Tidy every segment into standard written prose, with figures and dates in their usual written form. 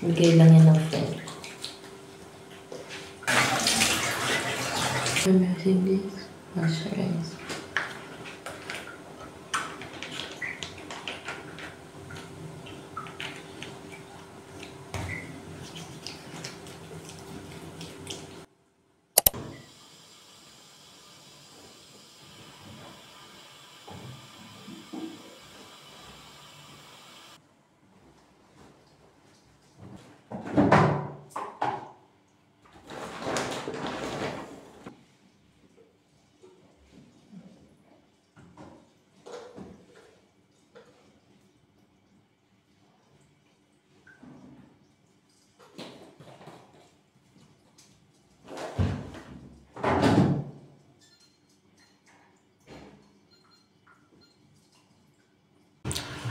Bigay lang yan ng friend. I'm using this moisturizer.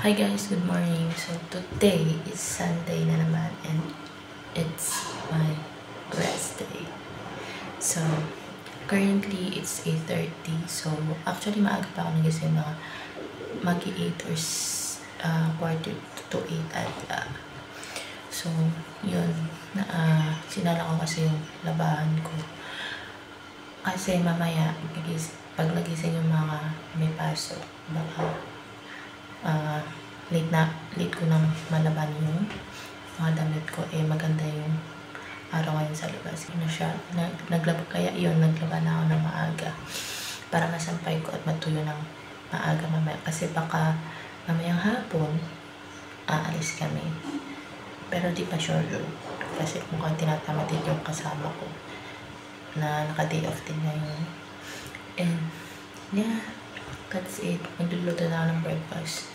Hi guys, good morning. So today is Sunday na naman and it's my rest day. So currently it's 8:30. So actually maaga pa ako nagising, mga mag-8 or quarter to 8 at so yun, sinala ko kasi yung labahan ko. Kasi mamaya pag nagising yung mga may pasok, baka late ko nang malaban yung mga damit ko. Maganda yung araw ngayon sa labas. Kaya yun, naglaba na ako ng maaga para masampay ko at matuyo ng maaga mamaya. Kasi baka mamayang hapon, aalis kami. Pero di pa sure yun. Kasi mukhang tinatamad din yung kasama ko na naka-day off din ngayon. And yeah, that's it. Magluluto na ako ng breakfast.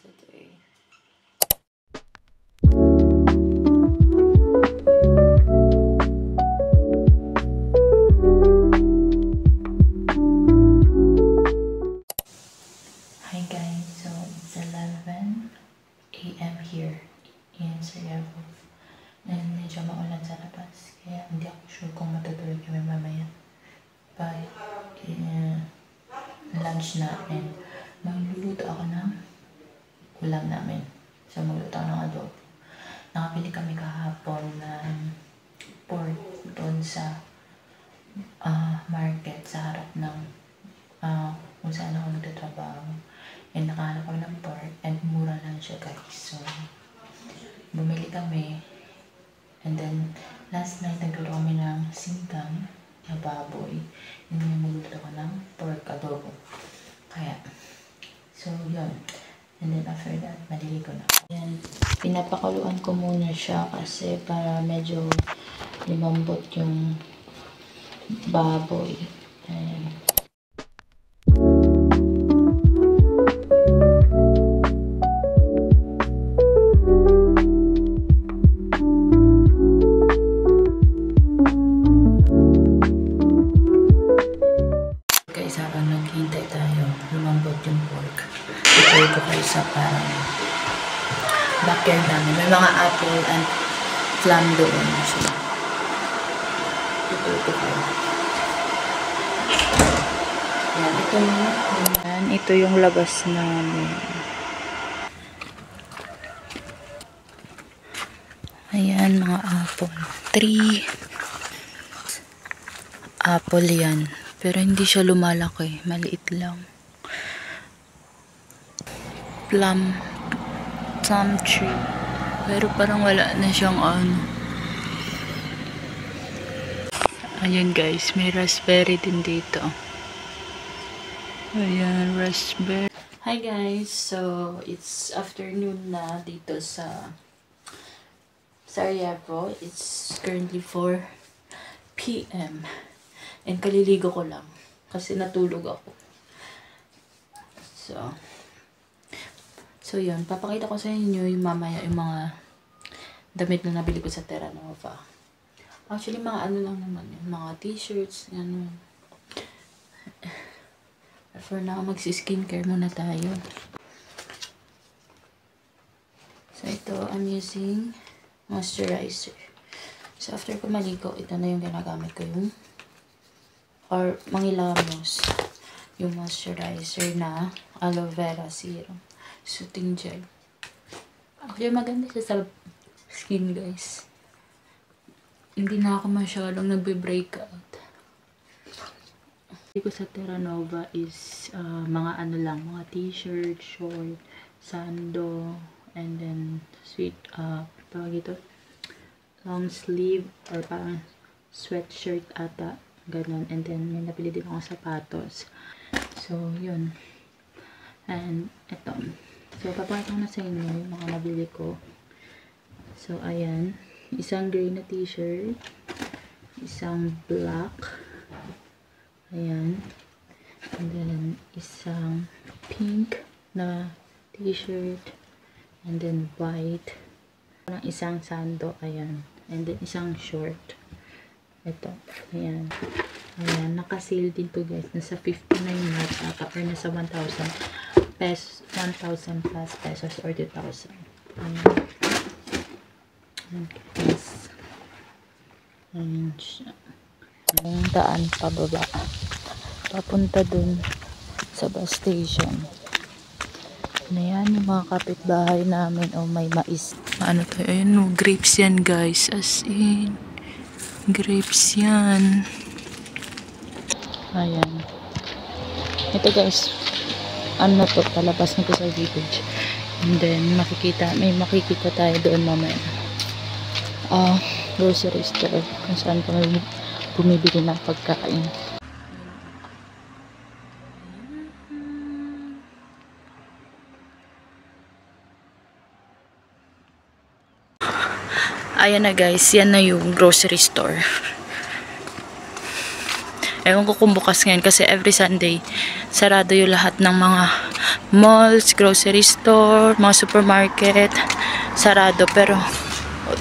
Today. Hi guys, so it's 11 AM here in Sarajevo. And medyo maulan sa labas, kaya hindi ako sure kung matutulog kami mamaya. But lunch namin, magluluto ako ng ulam namin. So magluto ako ng adobo. Nakabili kami kahapon ng pork doon sa market sa harap ng kung saan ako nagtatrabaho. And nakahanap ako ng pork and mura lang siya guys. So bumili kami. And then last night nagluto kami ng singkang na baboy. And then magluto ko ng pork adobo. Kaya so yun. And then after that, maliligo na. Ayan, pinapakuluan ko muna siya kasi para medyo lumambot yung baboy. Ayan. Guys, habang naghihintay tayo, lumambot yung pork. Ito ko kayo sa parang backyard namin. May mga apple and plum doon. So, ito kayo. Yan, ito yung labas namin. Ayan, mga apple. 3 apple yan. Pero hindi siya lumalaki. Maliit lang. Plum tree. Pero parang wala na siyang ano. Ayan guys, may raspberry din dito. Ayan, raspberry. Hi guys, so it's afternoon na dito sa Sarajevo. It's currently 4 PM. And kaliligo ko lang kasi natulog ako. So yun, papakita ko sa inyo yung mamaya yung mga damit na nabili ko sa Terra Nova. Actually, mga ano lang naman yun, mga t-shirts, ano. For now, magsi-skincare muna tayo. So, ito, I'm using moisturizer. So, after ko maligo, ito na yung ginagamit ko yung or Mangilamos. Yung moisturizer na aloe vera serum. Soothing gel. Actually, maganda siya sa skin, guys. Hindi na ako masyadong nagbe-breakout. Ko sa Terranova is mga ano lang, mga t-shirt, short, sando, and then tawag ito, long sleeve or parang sweatshirt ata, ganun. And then may napili din akong sapatos. So yun, and eto, so papakita ko na sa inyo yung mga nabili ko. So ayan, isang gray na t-shirt, isang black, ayan. And then, isang pink na t-shirt. And then, white. Isang sando, ayan. And then, isang short. Ito, ayan. Ayan, naka-sale din to guys. Nasa 59 na ata or nasa 1,000 pesos, 1,000 plus pesos or 2,000. Ayan. Okay. Ayan siya. Yung daan pababa papunta dun sa bus station. Ayan yung mga kapitbahay namin. Oh, may mais. Ano to? Ayun, no, grapes yan guys. As in, grapes yan. Ayan. Ito guys, ano to, palabas na to sa village. And then, may makikita tayo doon mamaya. Grocery store. Kung saan pa bumibili ng pagkain. Ayan na guys, yan na yung grocery store. Ewan ko kung bukas ngayon kasi every Sunday sarado yung lahat ng mga malls, grocery store, mga supermarket. Sarado pero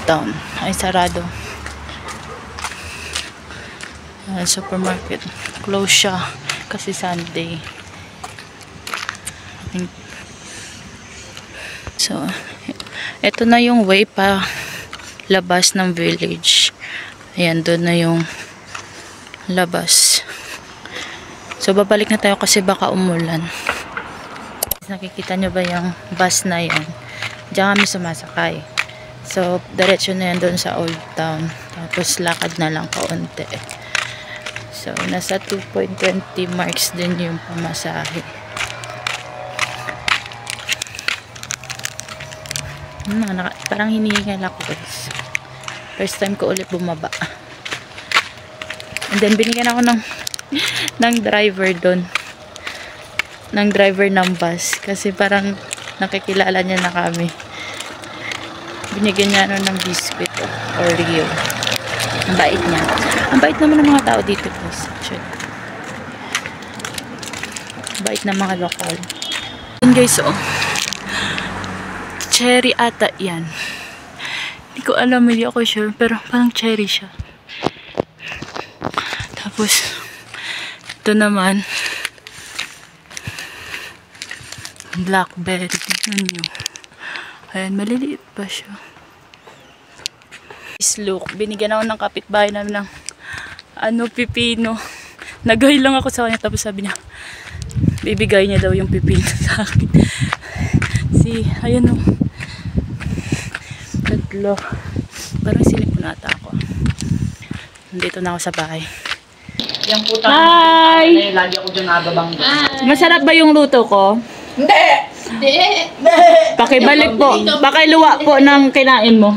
down. Ay sarado. Supermarket. Close siya kasi Sunday. So, ito na yung way pa labas ng village. Ayan, doon na yung labas. So, babalik na tayo kasi baka umulan. Nakikita nyo ba yung bus na yun? Diyan kami sumasakay. So, diretso na yan doon sa Old Town. Tapos, lakad na lang kaunti. So, nasa 2.20 marks din yung pamasahe. Parang hinihingal ako guys. First time ko ulit bumaba. And then binigyan ako ng driver doon. Ng driver ng bus. Kasi parang nakikilala niya na kami. Binigyan niya ng biscuit or Oreo. Ang bait niya. Ang bait naman ng mga tao dito guys. Actually. Ang bait ng mga lokal. Yun guys, oh. Cherry ata yan. Hindi ko alam, hindi ako sure. Pero parang cherry siya. Tapos, ito naman, blackberry. Tignan nyo. Ayan, maliliit pa siya. Look, binigyan ako ng kapitbahay namin ng pipino. Nagay lang ako sa kanya. Tapos sabi niya, bibigay niya daw yung pipino sa akin. Ayan o. Tatlo. Parang sinipon ata ako. Nandito na ako sa bahay. Yung puta Hi! lagi ako dyan nababang. Masarap ba yung luto ko? Hindi! Hindi. Pakibalik po. Pakiluwa po ng kinain mo.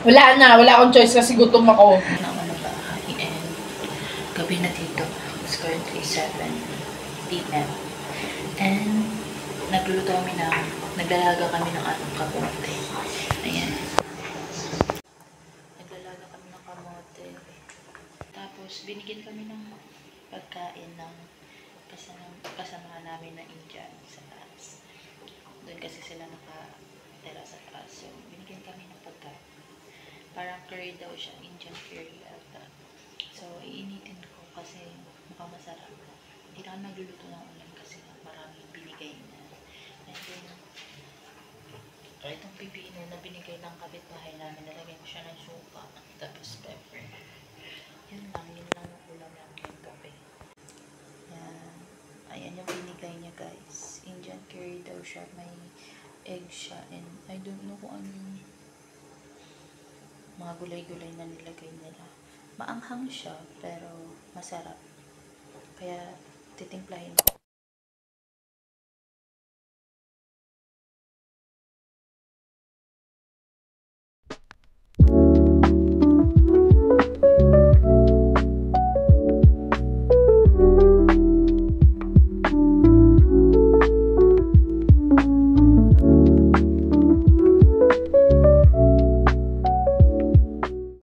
Wala na, wala akong choice kasi gutom ako. And gabi na dito. It's currently 7 p.m. And naglalaga kami ng kamote. Ayan. Naglalaga kami ng kamote. Tapos binigyan kami ng pagkain ng kasama namin na Indian sa taas. Doon kasi sila nakatira sa taas. So binigyan kami ng pagkain. Parang curry daw siya, Indian curry ata. So, iinitin ko kasi mukhang masarap. Hindi na kami magluluto ng ulam kasi maraming binigay na. And then, itong pipino na binigay ng kapitbahay namin, nalagyan ko siya ng suka, tapos pepper. Yun lang yung ulam lang yung gabi. Yan. Ayan yung binigay niya guys. Indian curry daw siya, may egg siya, and I don't know kung ano yung mga gulay-gulay na nilagay nila. Maanghang siya, pero masarap. Kaya titimplahin ko.